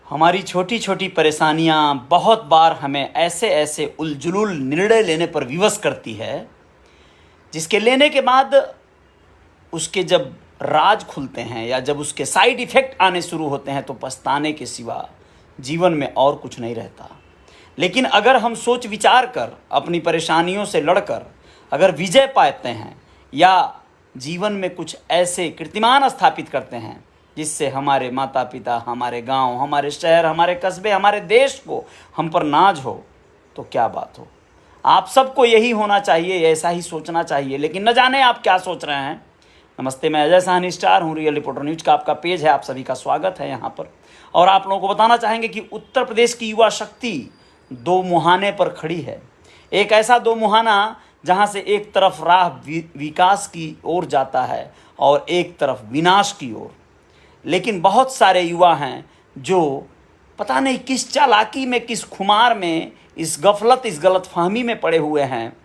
हमारी छोटी छोटी परेशानियां बहुत बार हमें ऐसे ऐसे उलझुल निर्णय लेने पर विवश करती है, जिसके लेने के बाद उसके जब राज खुलते हैं या जब उसके साइड इफ़ेक्ट आने शुरू होते हैं तो पछताने के सिवा जीवन में और कुछ नहीं रहता। लेकिन अगर हम सोच विचार कर अपनी परेशानियों से लड़कर अगर विजय पाते हैं या जीवन में कुछ ऐसे कीर्तिमान स्थापित करते हैं जिससे हमारे माता पिता, हमारे गांव, हमारे शहर, हमारे कस्बे, हमारे देश को हम पर नाज हो, तो क्या बात हो। आप सबको यही होना चाहिए, ऐसा ही सोचना चाहिए। लेकिन न जाने आप क्या सोच रहे हैं। नमस्ते, मैं अजय साहनी स्टार हूँ। रियल रिपोर्टर न्यूज़ का आपका पेज है, आप सभी का स्वागत है यहाँ पर। और आप लोगों को बताना चाहेंगे कि उत्तर प्रदेश की युवा शक्ति दो मुहाने पर खड़ी है। एक ऐसा दो मुहाना जहाँ से एक तरफ राह विकास की ओर जाता है और एक तरफ विनाश की ओर। लेकिन बहुत सारे युवा हैं जो पता नहीं किस चालाकी में, किस खुमार में, इस गफलत, इस गलतफहमी में पड़े हुए हैं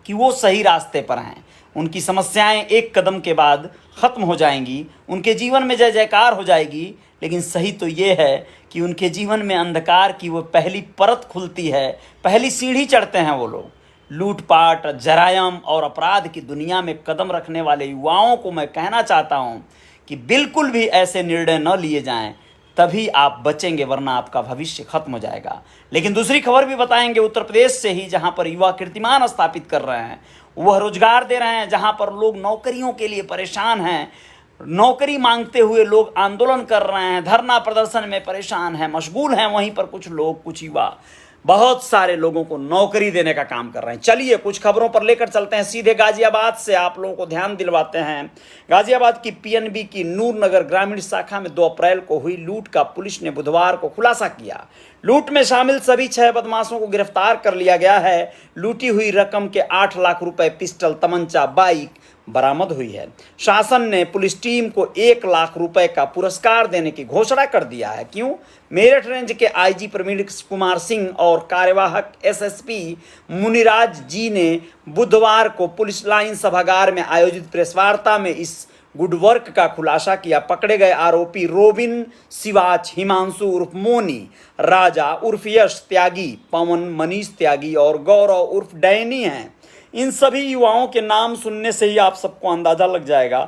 कि वो सही रास्ते पर हैं। उनकी समस्याएं एक कदम के बाद ख़त्म हो जाएंगी, उनके जीवन में जय जयकार हो जाएगी। लेकिन सही तो ये है कि उनके जीवन में अंधकार की वो पहली परत खुलती है, पहली सीढ़ी चढ़ते हैं वो लोग। लूटपाट, जरायम और अपराध की दुनिया में कदम रखने वाले युवाओं को मैं कहना चाहता हूँ कि बिल्कुल भी ऐसे निर्णय न लिए जाएं, तभी आप बचेंगे, वरना आपका भविष्य खत्म हो जाएगा। लेकिन दूसरी खबर भी बताएंगे उत्तर प्रदेश से ही, जहां पर युवा कीर्तिमान स्थापित कर रहे हैं, वह रोजगार दे रहे हैं। जहां पर लोग नौकरियों के लिए परेशान हैं, नौकरी मांगते हुए लोग आंदोलन कर रहे हैं, धरना प्रदर्शन में परेशान हैं, मशगूल हैं। वहीं पर कुछ लोग, कुछ युवा बहुत सारे लोगों को नौकरी देने का काम कर रहे हैं। चलिए कुछ खबरों पर लेकर चलते हैं सीधे गाजियाबाद से, आप लोगों को ध्यान दिलवाते हैं। गाजियाबाद की पीएनबी की नूर नगर ग्रामीण शाखा में 2 अप्रैल को हुई लूट का पुलिस ने बुधवार को खुलासा किया। लूट में शामिल सभी 6 बदमाशों को गिरफ्तार कर लिया गया है। लूटी हुई रकम के 8 लाख रुपए, पिस्टल, तमंचा, बाइक बरामद हुई है। शासन ने पुलिस टीम को 1 लाख रुपए का पुरस्कार देने की घोषणा कर दिया है। क्यों? मेरठ रेंज के आईजी प्रवीण कुमार सिंह और कार्यवाहक एसएसपी मुनिराज जी ने बुधवार को पुलिस लाइन सभागार में आयोजित प्रेस वार्ता में इस गुड वर्क का खुलासा किया। पकड़े गए आरोपी रोबिन सिवाच, हिमांशु उर्फ मोनी, राजा उर्फ यश त्यागी, पवन मनीष त्यागी और गौरव उर्फ डैनी हैं। इन सभी युवाओं के नाम सुनने से ही आप सबको अंदाजा लग जाएगा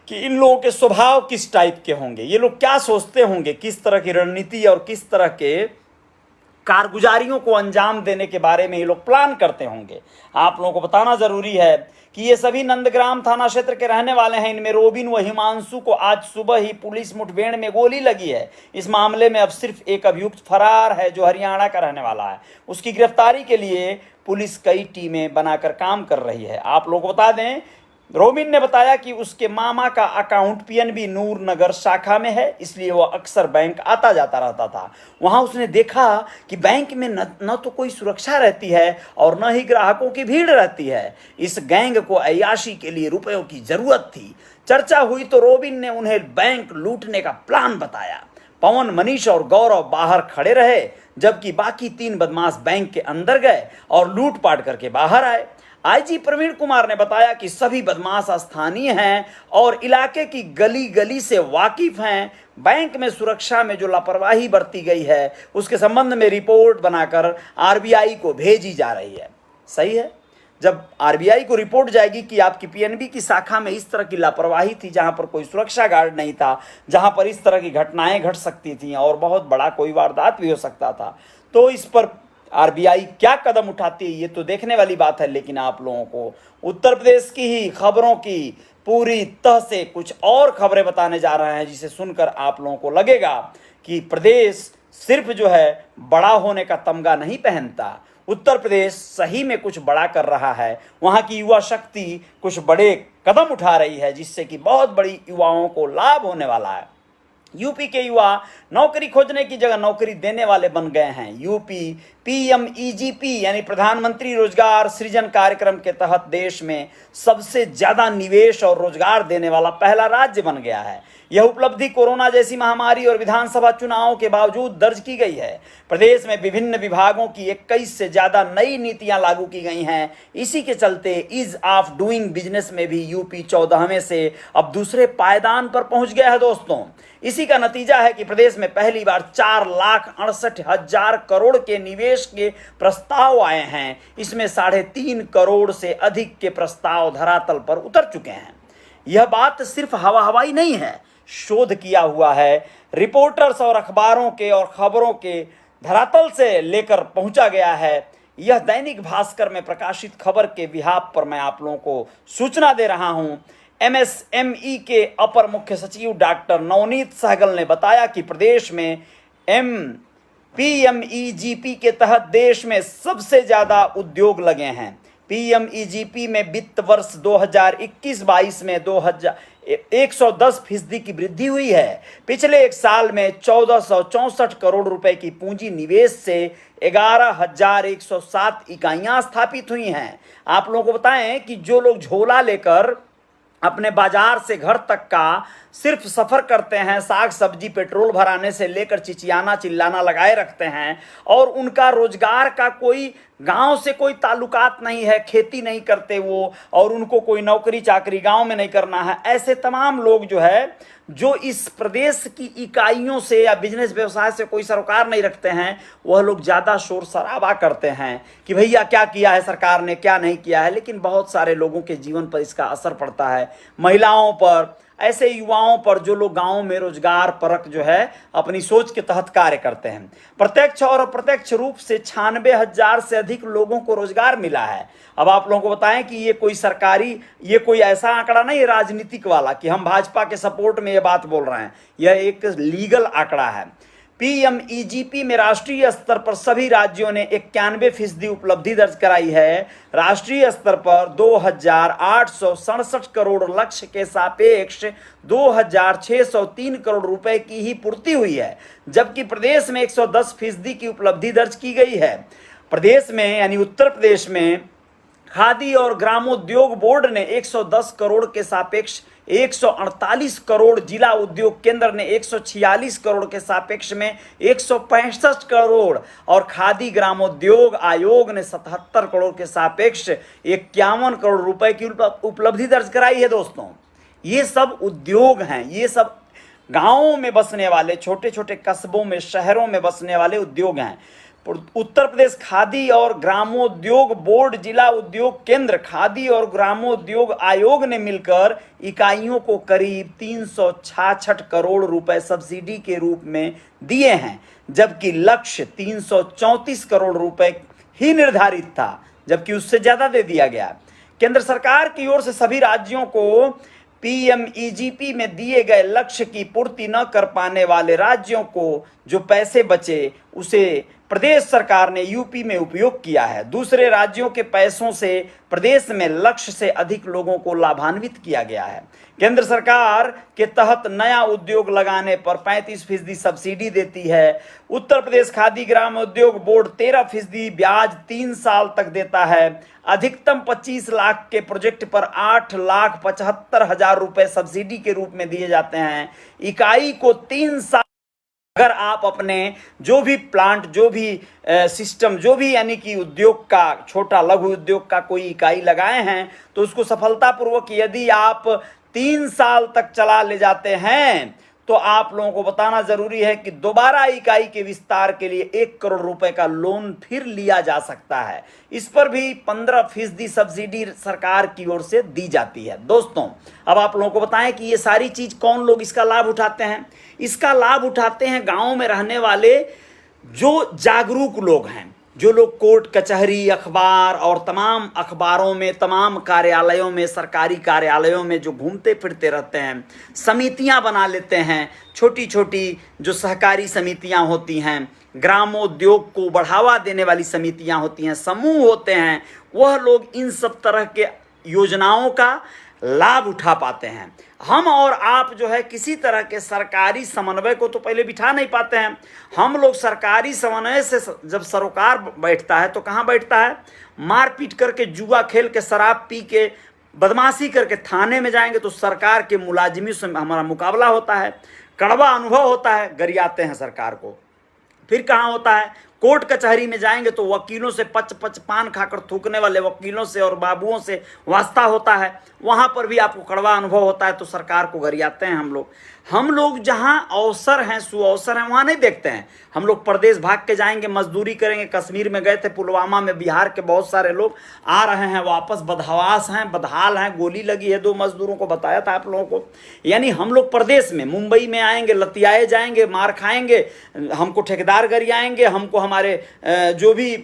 कि इन लोगों के स्वभाव किस टाइप के होंगे, ये लोग क्या सोचते होंगे, किस तरह की रणनीति और किस तरह के कारगुजारियों को अंजाम देने के बारे में ये लोग प्लान करते होंगे। आप लोगों को बताना जरूरी है कि ये सभी नंदग्राम थाना क्षेत्र के रहने वाले हैं। इनमें रोबिन व हिमांशु को आज सुबह ही पुलिस मुठभेड़ में गोली लगी है। इस मामले में अब सिर्फ एक अभियुक्त फरार है जो हरियाणा का रहने वाला है। उसकी गिरफ्तारी के लिए पुलिस कई टीमें बनाकर काम कर रही है। आप लोगों को बता दें, रोबिन ने बताया कि उसके मामा का अकाउंट पीएनबी नूर नगर शाखा में है, इसलिए वह अक्सर बैंक आता जाता रहता था। वहां उसने देखा कि बैंक में न तो कोई सुरक्षा रहती है और न ही ग्राहकों की भीड़ रहती है। इस गैंग को अय्याशी के लिए रुपयों की जरूरत थी। चर्चा हुई तो रोबिन ने उन्हें बैंक लूटने का प्लान बताया। पवन, मनीष और गौरव बाहर खड़े रहे, जबकि बाकी 3 बदमाश बैंक के अंदर गए और लूटपाट करके बाहर आए। आईजी प्रवीण कुमार ने बताया कि सभी बदमाश स्थानीय हैं और इलाके की गली गली से वाकिफ हैं। बैंक में सुरक्षा में जो लापरवाही बरती गई है उसके संबंध में रिपोर्ट बनाकर आरबीआई को भेजी जा रही है। सही है, जब आरबीआई को रिपोर्ट जाएगी कि आपकी पीएनबी की शाखा में इस तरह की लापरवाही थी, जहां पर कोई सुरक्षा गार्ड नहीं था, जहां पर इस तरह की घटनाएं घट सकती थी और बहुत बड़ा कोई वारदात भी हो सकता था, तो इस पर आरबीआई क्या कदम उठाती है ये तो देखने वाली बात है। लेकिन आप लोगों को उत्तर प्रदेश की ही खबरों की पूरी तह से कुछ और खबरें बताने जा रहे हैं, जिसे सुनकर आप लोगों को लगेगा कि प्रदेश सिर्फ जो है बड़ा होने का तमगा नहीं पहनता, उत्तर प्रदेश सही में कुछ बड़ा कर रहा है। वहाँ की युवा शक्ति कुछ बड़े कदम उठा रही है, जिससे कि बहुत बड़ी युवाओं को लाभ होने वाला है। यूपी के युवा नौकरी खोजने की जगह नौकरी देने वाले बन गए हैं। यूपी पीएमईजीपी यानी प्रधानमंत्री रोजगार सृजन कार्यक्रम के तहत देश में सबसे ज्यादा निवेश और रोजगार देने वाला पहला राज्य बन गया है। यह उपलब्धि कोरोना जैसी महामारी और विधानसभा चुनावों के बावजूद दर्ज की गई है। प्रदेश में विभिन्न विभागों की 21 से ज्यादा नई नीतियां लागू की गई हैं। इसी के चलते ईज ऑफ डूइंग बिजनेस में भी यूपी 14वें से अब दूसरे पायदान पर पहुंच गया है दोस्तों। इसी का नतीजा है कि प्रदेश में पहली बार 4,68,000 करोड़ के निवेश के प्रस्ताव आए हैं। इसमें 3.5 करोड़ से अधिक के प्रस्ताव धरातल पर उतर चुके हैं। यह बात सिर्फ हवाई नहीं है, शोध किया हुआ है, रिपोर्टर्स और अखबारों के और खबरों के धरातल से लेकर पहुंचा गया है। यह दैनिक भास्कर में प्रकाशित खबर के बिहाफ पर मैं आप लोगों को सूचना दे रहा हूं। एमएसएमई के अपर मुख्य सचिव डॉक्टर नवनीत सहगल ने बताया कि प्रदेश में पीएमईजीपी के तहत देश में सबसे ज्यादा उद्योग लगे हैं। पीएमईजीपी में वित्त वर्ष 2021-22 में 110% की वृद्धि हुई है। पिछले एक साल में 1464 करोड़ रुपए की पूंजी निवेश से 11,107 इकाइयां स्थापित हुई हैं। आप लोगों को बताएं कि जो लोग झोला लेकर अपने बाजार से घर तक का सिर्फ सफर करते हैं, साग सब्जी पेट्रोल भराने से लेकर चिचियाना चिल्लाना लगाए रखते हैं और उनका रोजगार का कोई गांव से कोई ताल्लुकात नहीं है, खेती नहीं करते वो, और उनको कोई नौकरी चाकरी गांव में नहीं करना है, ऐसे तमाम लोग जो है जो इस प्रदेश की इकाइयों से या बिजनेस व्यवसाय से कोई सरोकार नहीं रखते हैं, वह लोग ज़्यादा शोर शराबा करते हैं कि भैया क्या किया है सरकार ने, क्या नहीं किया है। लेकिन बहुत सारे लोगों के जीवन पर इसका असर पड़ता है, महिलाओं पर, ऐसे युवाओं पर जो लोग गांवों में रोजगार परक जो है अपनी सोच के तहत कार्य करते हैं। प्रत्यक्ष और अप्रत्यक्ष रूप से 96,000 से अधिक लोगों को रोजगार मिला है। अब आप लोगों को बताएं कि ये कोई ऐसा आंकड़ा नहीं है राजनीतिक वाला कि हम भाजपा के सपोर्ट में ये बात बोल रहे हैं, यह एक लीगल आंकड़ा है। पीएमईजीपी में राष्ट्रीय स्तर पर सभी राज्यों ने 91% उपलब्धि दर्ज कराई है। राष्ट्रीय स्तर पर 2,867 करोड़ लक्ष्य के सापेक्ष 2,603 करोड़ रुपए की ही पूर्ति हुई है, जबकि प्रदेश में 110% की उपलब्धि दर्ज की गई है। प्रदेश में यानी उत्तर प्रदेश में खादी और ग्रामोद्योग बोर्ड ने 110 करोड़ के सापेक्ष 148 करोड़, जिला उद्योग केंद्र ने 146 करोड़ के सापेक्ष में 165 करोड़ और खादी ग्रामोद्योग आयोग ने 77 करोड़ के सापेक्ष 51 करोड़ रुपए की उपलब्धि दर्ज कराई है। दोस्तों, ये सब उद्योग हैं, ये सब गांवों में बसने वाले, छोटे छोटे कस्बों में, शहरों में बसने वाले उद्योग हैं। उत्तर प्रदेश खादी और ग्रामोद्योग बोर्ड, जिला उद्योग केंद्र, खादी और ग्रामोद्योग आयोग ने मिलकर इकाइयों को करीब 366 करोड़ रुपए सब्सिडी के रूप में दिए हैं, जबकि लक्ष्य 334 करोड़ रुपए ही निर्धारित था, जबकि उससे ज्यादा दे दिया गया। केंद्र सरकार की ओर से सभी राज्यों को पीएमईजीपी में दिए गए लक्ष्य की पूर्ति न कर पाने वाले राज्यों को जो पैसे बचे उसे प्रदेश सरकार ने यूपी में उपयोग किया है। दूसरे राज्यों के पैसों से प्रदेश में लक्ष्य से अधिक लोगों को लाभान्वित किया गया है। केंद्र सरकार के तहत नया उद्योग लगाने पर 35% सब्सिडी देती है। उत्तर प्रदेश खादी ग्राम उद्योग बोर्ड 13% ब्याज 3 साल तक देता है। अधिकतम 25 लाख के प्रोजेक्ट पर 8,75,000 रुपए सब्सिडी के रूप में दिए जाते हैं। इकाई को 3 साल अगर आप अपने जो भी प्लांट, जो भी सिस्टम, जो भी यानी कि उद्योग का, छोटा लघु उद्योग का कोई इकाई लगाए हैं तो उसको सफलतापूर्वक यदि आप 3 साल तक चला ले जाते हैं तो आप लोगों को बताना जरूरी है कि दोबारा इकाई के विस्तार के लिए 1 करोड़ रुपए का लोन फिर लिया जा सकता है। इस पर भी 15% सब्सिडी सरकार की ओर से दी जाती है। दोस्तों, अब आप लोगों को बताएं कि ये सारी चीज कौन लोग इसका लाभ उठाते हैं। इसका लाभ उठाते हैं गांव में रहने वाले जो जागरूक लोग हैं, जो लोग कोर्ट कचहरी, अखबार और तमाम अखबारों में, तमाम कार्यालयों में, सरकारी कार्यालयों में जो घूमते फिरते रहते हैं, समितियां बना लेते हैं, छोटी छोटी जो सहकारी समितियां होती हैं, ग्रामोद्योग को बढ़ावा देने वाली समितियां होती हैं, समूह होते हैं, वह लोग इन सब तरह के योजनाओं का लाभ उठा पाते हैं। हम और आप जो है किसी तरह के सरकारी समन्वय को तो पहले बिठा नहीं पाते हैं। हम लोग सरकारी समन्वय से जब सरोकार बैठता है तो कहाँ बैठता है? मारपीट करके, जुआ खेल के, शराब पी के, बदमाशी करके थाने में जाएंगे तो सरकार के मुलाजिमी से हमारा मुकाबला होता है, कड़वा अनुभव होता है, गरियाते हैं सरकार को। फिर कहाँ होता है, कोर्ट कचहरी में जाएंगे तो वकीलों से पच पच पान खाकर थूकने वाले वकीलों से और बाबुओं से वास्ता होता है, वहाँ पर भी आपको कड़वा अनुभव होता है, तो सरकार को गरियाते हैं हम लोग जहाँ अवसर हैं, सुअवसर हैं, वहाँ नहीं देखते हैं। हम लोग प्रदेश भाग के जाएंगे, मजदूरी करेंगे। कश्मीर में गए थे, पुलवामा में बिहार के बहुत सारे लोग आ रहे हैं वापस, बदहवास हैं, बदहाल हैं, गोली लगी है 2 मजदूरों को, बताया था आप लोगों को। यानी हम लोग प्रदेश में, मुंबई में आएंगे, लतियाए जाएंगे, मार खाएंगे, हमको ठेकेदार गरियाएंगे, हमको हमारे जो भी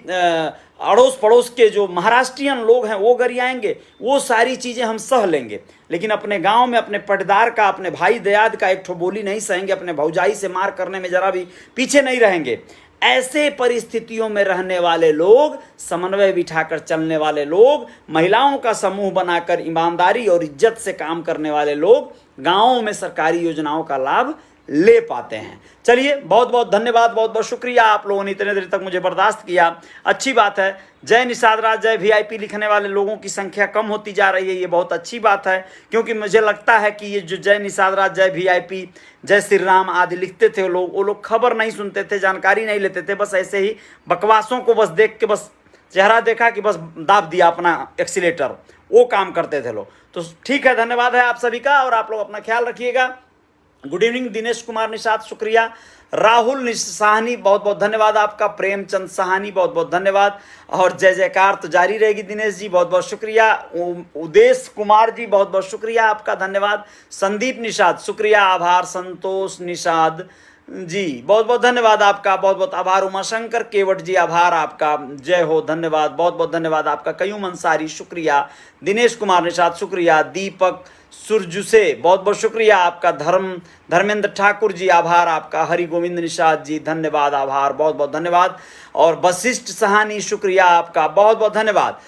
अड़ोस पड़ोस के जो महाराष्ट्रियन लोग हैं वो गरियाएंगे, वो सारी चीज़ें हम सह लेंगे। लेकिन अपने गांव में अपने पटदार का, अपने भाई दयाद का एक ठो बोली नहीं सहेंगे, अपने भौजाई से मार करने में जरा भी पीछे नहीं रहेंगे। ऐसे परिस्थितियों में रहने वाले लोग, समन्वय बिठाकर चलने वाले लोग, महिलाओं का समूह बनाकर ईमानदारी और इज्जत से काम करने वाले लोग गाँवों में सरकारी योजनाओं का लाभ ले पाते हैं। चलिए, बहुत बहुत धन्यवाद, बहुत बहुत शुक्रिया, आप लोगों ने इतने देर तक मुझे बर्दाश्त किया। अच्छी बात है। जय निषाद राज, जय वीआईपी लिखने वाले लोगों की संख्या कम होती जा रही है, ये बहुत अच्छी बात है, क्योंकि मुझे लगता है कि ये जो जय निषाद राज, जय वीआईपी, जय श्री राम आदि लिखते थे वो लोग खबर नहीं सुनते थे, जानकारी नहीं लेते थे, बस ऐसे ही बकवासों को बस देख के बस चेहरा देखा कि बस दाब दिया अपना एक्सीलेटर, वो काम करते थे लोग। तो ठीक है, धन्यवाद है आप सभी का, और आप लोग अपना ख्याल रखिएगा। गुड इवनिंग दिनेश कुमार निषाद, शुक्रिया। राहुल साहनी, बहुत बहुत धन्यवाद आपका। प्रेमचंद साहनी, बहुत बहुत धन्यवाद। और जय जयकार तो जारी रहेगी दिनेश जी, बहुत बहुत शुक्रिया। उदेश कुमार जी, बहुत बहुत शुक्रिया आपका, धन्यवाद। संदीप निषाद, शुक्रिया, आभार। संतोष निषाद जी, बहुत बहुत धन्यवाद आपका, बहुत बहुत आभार। उमाशंकर केवट जी, आभार आपका, जय हो, धन्यवाद, बहुत बहुत धन्यवाद आपका। कयूम अंसारी, शुक्रिया। दिनेश कुमार निषाद, शुक्रिया। दीपक सुरजुसे, बहुत बहुत शुक्रिया आपका। धर्मेंद्र ठाकुर जी, आभार आपका। हरि गोविंद निषाद जी, धन्यवाद, आभार, बहुत बहुत धन्यवाद। और वशिष्ठ सहानी, शुक्रिया आपका, बहुत बहुत धन्यवाद।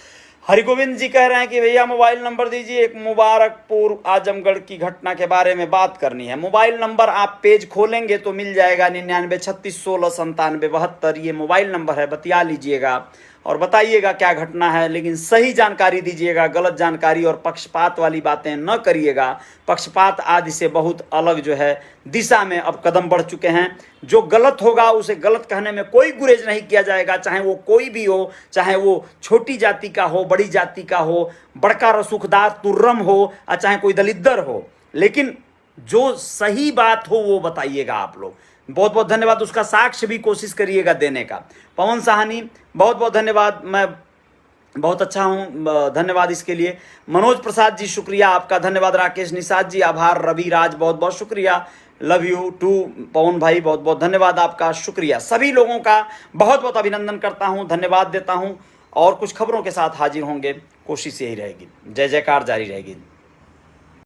हरि गोविंद जी कह रहे हैं कि भैया मोबाइल नंबर दीजिए, एक मुबारकपुर आजमगढ़ की घटना के बारे में बात करनी है। मोबाइल नंबर आप पेज खोलेंगे तो मिल जाएगा, 99 36 16 97 72, ये मोबाइल नंबर है, बतिया लीजिएगा और बताइएगा क्या घटना है, लेकिन सही जानकारी दीजिएगा, गलत जानकारी और पक्षपात वाली बातें न करिएगा। पक्षपात आदि से बहुत अलग जो है दिशा में अब कदम बढ़ चुके हैं। जो गलत होगा उसे गलत कहने में कोई गुरेज नहीं किया जाएगा, चाहे वो कोई भी हो, चाहे वो छोटी जाति का हो, बड़ी जाति का हो, बड़का रसूखदार तुर्रम हो, और चाहे कोई दलिद्दर हो, लेकिन जो सही बात हो वो बताइएगा आप लोग। बहुत बहुत धन्यवाद, उसका साक्ष्य भी कोशिश करिएगा देने का। पवन साहनी, बहुत बहुत धन्यवाद, मैं बहुत अच्छा हूँ, धन्यवाद इसके लिए। मनोज प्रसाद जी, शुक्रिया आपका, धन्यवाद। राकेश निषाद जी, आभार। रवि राज, बहुत बहुत शुक्रिया, लव यू टू। पवन भाई, बहुत बहुत धन्यवाद आपका, शुक्रिया। सभी लोगों का बहुत बहुत अभिनंदन करता हूँ, धन्यवाद देता हूँ, और कुछ खबरों के साथ हाजिर होंगे, कोशिश यही रहेगी। जय जयकार जारी रहेगी।